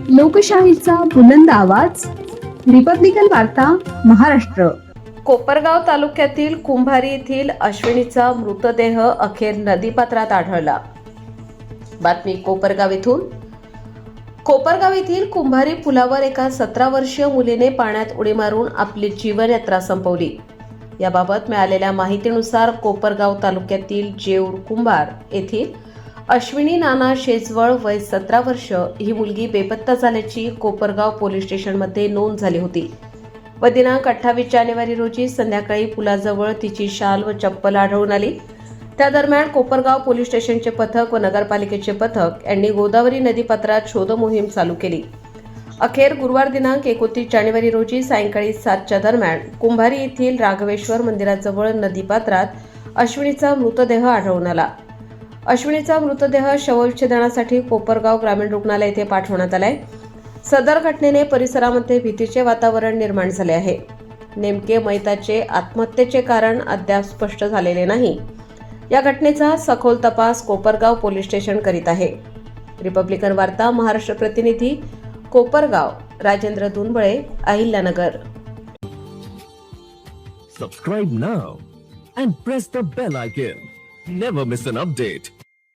लोकशाहीचा बुलंद आवाज, रिपब्लिकन वार्ता, महाराष्ट्र. कोपरगाव तालुक्यातील कुंभारी येथील अश्विनीचा मृतदेह अखेर नदीपात्रात आढळला. बातमी कोपरगाव येथून. कोपरगाव येथील कुंभारी पुलावर एका 17 वर्षीय मुलीने पाण्यात उडी मारून आपली जीवनयात्रा संपवली. याबाबत मिळालेल्या माहितीनुसार कोपरगाव तालुक्यातील जेऊर कुंभार येथील अश्विनी नाना शेजवळ वय 17 वर्ष ही मुलगी बेपत्ता झाल्याची कोपरगाव पोलीस स्टेशनमध्ये नोंद झाली होती व दिनांक 28 जानेवारी रोजी संध्याकाळी पुलाजवळ तिची शाल व चप्पल आढळून आली. त्या दरम्यान कोपरगाव पोलीस स्टेशनचे पथक व नगरपालिकेचे पथक यांनी गोदावरी नदीपात्रात शोध मोहीम चालू केली. अखेर गुरुवार दिनांक 29 जानेवारी रोजी सायंकाळी 7च्या दरम्यान कुंभारी येथील राघवेश्वर मंदिराजवळ नदीपात्रात अश्विनीचा मृतदेह आढळून आला. अश्विनीचा मृतदेह शवविच्छेदनासाठी कोपरगाव ग्रामीण रुग्णालय येथे पाठवण्यात आलाय. सदर घटनेने परिसरामध्ये भीतीचे वातावरण निर्माण झाले आहे. नेमके मैताचे आत्महत्येचे कारण अद्याप स्पष्ट झालेले नाही. या घटनेचा सखोल तपास कोपरगाव पोलीस स्टेशन करीत आहे. रिपब्लिकन वार्ता, महाराष्ट्र प्रतिनिधी, Kopargaon. Rajendra Dunbale, Ahilyanagar. Subscribe now and press the bell icon. Never miss an update.